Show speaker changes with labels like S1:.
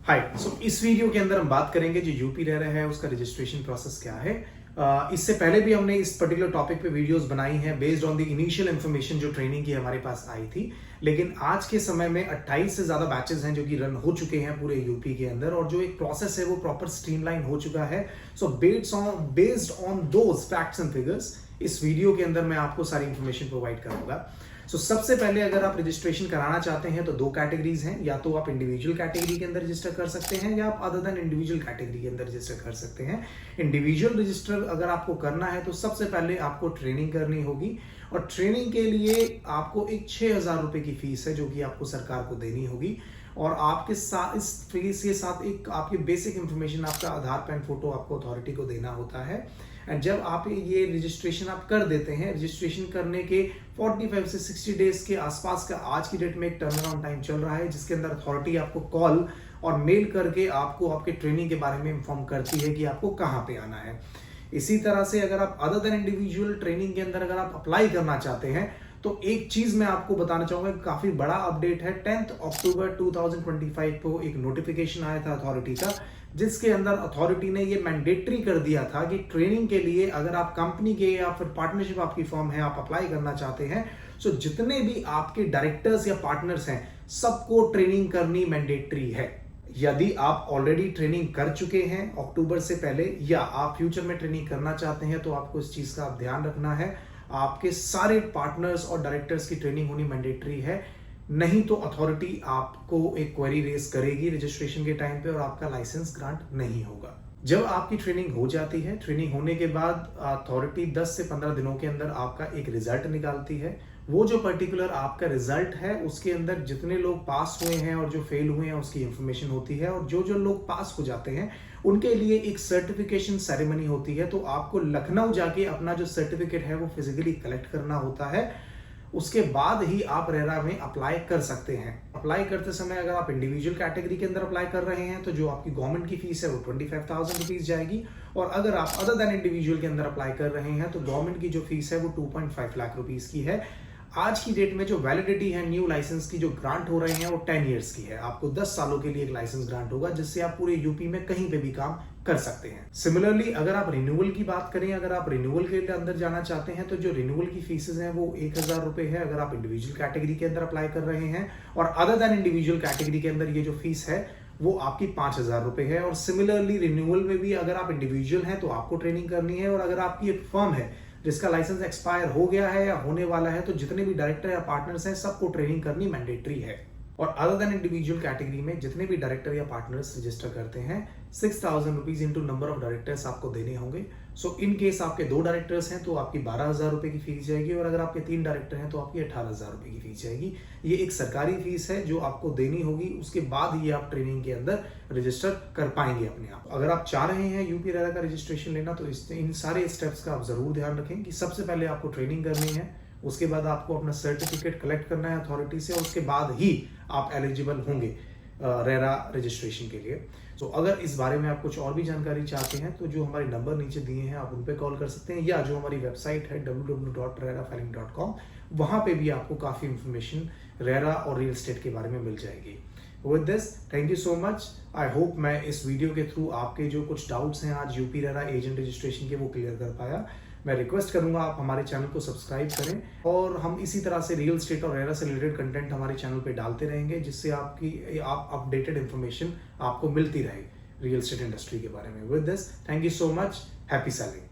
S1: हाय इस वीडियो के अंदर हम बात करेंगे जो यूपी रेरा है उसका रजिस्ट्रेशन प्रोसेस क्या है। इससे पहले भी हमने इस पर्टिकुलर टॉपिक पे वीडियोस बनाई हैं based on the initial information जो ट्रेनिंग की हमारे पास आई थी। लेकिन आज के समय में 28 से ज्यादा बैचेस हैं जो कि रन हो चुके हैं पूरे यूपी के अंदर, और जो एक प्रोसेस है वो प्रॉपर स्ट्रीमलाइन हो चुका है। So based on those facts and figures इस वीडियो के अंदर मैं आपको सारी इंफॉर्मेशन प्रोवाइड करूंगा। सबसे पहले अगर आप रजिस्ट्रेशन कराना चाहते हैं तो दो कैटेगरीज हैं, या तो आप इंडिविजुअल कैटेगरी के अंदर रजिस्टर कर सकते हैं या आप अदर देन इंडिविजुअल कैटेगरी के अंदर रजिस्टर कर सकते हैं। इंडिविजुअल रजिस्टर अगर आपको करना है तो सबसे पहले आपको ट्रेनिंग करनी होगी, और ट्रेनिंग के लिए आपको एक 6,000 रुपए की फीस है जो कि आपको सरकार को देनी होगी। और आपके साथ इस फीस के साथ एक आपकी बेसिक इंफॉर्मेशन, आपका आधार पैन फोटो आपको अथॉरिटी को देना होता है। एंड जब आप ये रजिस्ट्रेशन आप कर देते हैं, रजिस्ट्रेशन करने के 45 से 60 डेज के आसपास का आज की डेट में एक टर्न अराउंड टाइम चल रहा है, जिसके अंदर अथॉरिटी आपको कॉल और मेल करके आपको आपके ट्रेनिंग के बारे में इंफॉर्म करती है कि आपको कहाँ पे आना है। इसी तरह से अगर आप अदर देन इंडिविजुअल ट्रेनिंग के अंदर अगर आप अप्लाई करना चाहते हैं तो एक चीज मैं आपको बताना चाहूंगा, काफी बड़ा अपडेट है। 10 अक्टूबर 2025 को एक नोटिफिकेशन आया था अथॉरिटी का, जिसके अंदर अथॉरिटी ने ये मैंडेटरी कर दिया था कि ट्रेनिंग के लिए अगर आप कंपनी के या फिर पार्टनरशिप आपकी फर्म है, आप अप्लाई करना चाहते हैं, तो जितने भी आपके डायरेक्टर्स या पार्टनर्स हैं सबको ट्रेनिंग करनी मैंडेटरी है। यदि आप ऑलरेडी ट्रेनिंग कर चुके हैं अक्टूबर से पहले, या आप फ्यूचर में ट्रेनिंग करना चाहते हैं, तो आपको इस चीज का आप ध्यान रखना है, आपके सारे पार्टनर्स और डायरेक्टर्स की ट्रेनिंग होनी मैंडेटरी है। नहीं तो अथॉरिटी आपको एक क्वेरी रेज करेगी रजिस्ट्रेशन के टाइम पे और आपका लाइसेंस ग्रांट नहीं होगा। जब आपकी ट्रेनिंग हो जाती है, ट्रेनिंग होने के बाद अथॉरिटी 10 से 15 दिनों के अंदर आपका एक रिजल्ट निकालती है। वो जो पर्टिकुलर आपका रिजल्ट है उसके अंदर जितने लोग पास हुए हैं और जो फेल हुए हैं उसकी इंफॉर्मेशन होती है, और जो जो लोग पास हो जाते हैं उनके लिए एक सर्टिफिकेशन सेरेमनी होती है। तो आपको लखनऊ जाके अपना जो सर्टिफिकेट है वो फिजिकली कलेक्ट करना होता है। उसके बाद ही आप रेरा में अप्लाई कर सकते हैं। अप्लाई करते समय अगर आप इंडिविजुअल कैटेगरी के अंदर अप्लाई कर रहे हैं तो जो आपकी गवर्नमेंट की फीस है वो 25,000 रुपीज जाएगी, और अगर आप अदर देन इंडिविजुअल के अंदर अप्लाई कर रहे हैं तो गवर्नमेंट की जो फीस है वो 2.5 लाख रुपीज की है। आज की डेट में जो वैलिडिटी है न्यू लाइसेंस की जो ग्रांट हो रहे हैं वो 10 इयर्स की है। आपको 10 सालों के लिए एक लाइसेंस ग्रांट होगा, जिससे आप पूरे यूपी में कहीं पे भी काम कर सकते हैं। सिमिलरली अगर आप रिन्यूअल की बात करें, अगर आप रिन्यूअल के लिए अंदर जाना चाहते हैं तो जो रिन्यूअल की फीसेस हैं वो 1,000 रुपए है अगर आप इंडिविजुअल कैटेगरी के अंदर अप्लाई कर रहे हैं, और अदर देन इंडिविजुअल कैटेगरी के अंदर ये जो फीस है वो आपकी 5,000 रुपए है। और सिमिलरली रिन्यूअल में भी अगर आप इंडिविजुअल हैं तो आपको ट्रेनिंग करनी है, और अगर आपकी एक फर्म है जिसका लाइसेंस एक्सपायर हो गया है या होने वाला है तो जितने भी डायरेक्टर या पार्टनर्स हैं सबको ट्रेनिंग करनी मैंडेटरी है। और अदर देन इंडिविजुअल कैटेगरी में जितने भी डायरेक्टर या पार्टनर्स रजिस्टर करते हैं 6,000 rupees into number of directors आपको देने होंगे। इन केस आपके 2 डायरेक्टर्स हैं तो आपकी 12,000 रुपए की फीस जाएगी, और अगर आपके 3 डायरेक्टर हैं तो आपकी 18,000 रुपए की फीस जाएगी। ये एक सरकारी फीस है जो आपको देनी होगी, उसके बाद ही आप ट्रेनिंग के अंदर रजिस्टर कर पाएंगे अपने आप। अगर आप चाह रहे हैं यूपी रेरा का रजिस्ट्रेशन लेना तो इन सारे स्टेप्स का आप जरूर ध्यान रखें कि सबसे पहले आपको ट्रेनिंग करनी है, उसके बाद आपको अपना सर्टिफिकेट कलेक्ट करना है अथॉरिटी से, और उसके बाद ही आप एलिजिबल होंगे रेरा रजिस्ट्रेशन के लिए। अगर इस बारे में आप कुछ और भी जानकारी चाहते हैं तो जो हमारे नंबर नीचे दिए हैं आप उन पे कॉल कर सकते हैं, या जो हमारी वेबसाइट है www.rerafiling.com, वहां पे भी आपको काफी इंफॉर्मेशन रेरा और रियल एस्टेट के बारे में मिल जाएगी। With this thank you so much. I hope मैं इस वीडियो के थ्रू आपके जो कुछ डाउट्स हैं आज यूपी रेरा एजेंट रजिस्ट्रेशन के वो क्लियर कर पाया। मैं रिक्वेस्ट करूंगा आप हमारे चैनल को सब्सक्राइब करें, और हम इसी तरह से रियल एस्टेट और रेरा से रिलेटेड कंटेंट हमारे चैनल पे डालते रहेंगे, जिससे आप अपडेटेड इंफॉर्मेशन आपको मिलती रहे रियल एस्टेट इंडस्ट्री के बारे में। With this thank you so much, happy selling.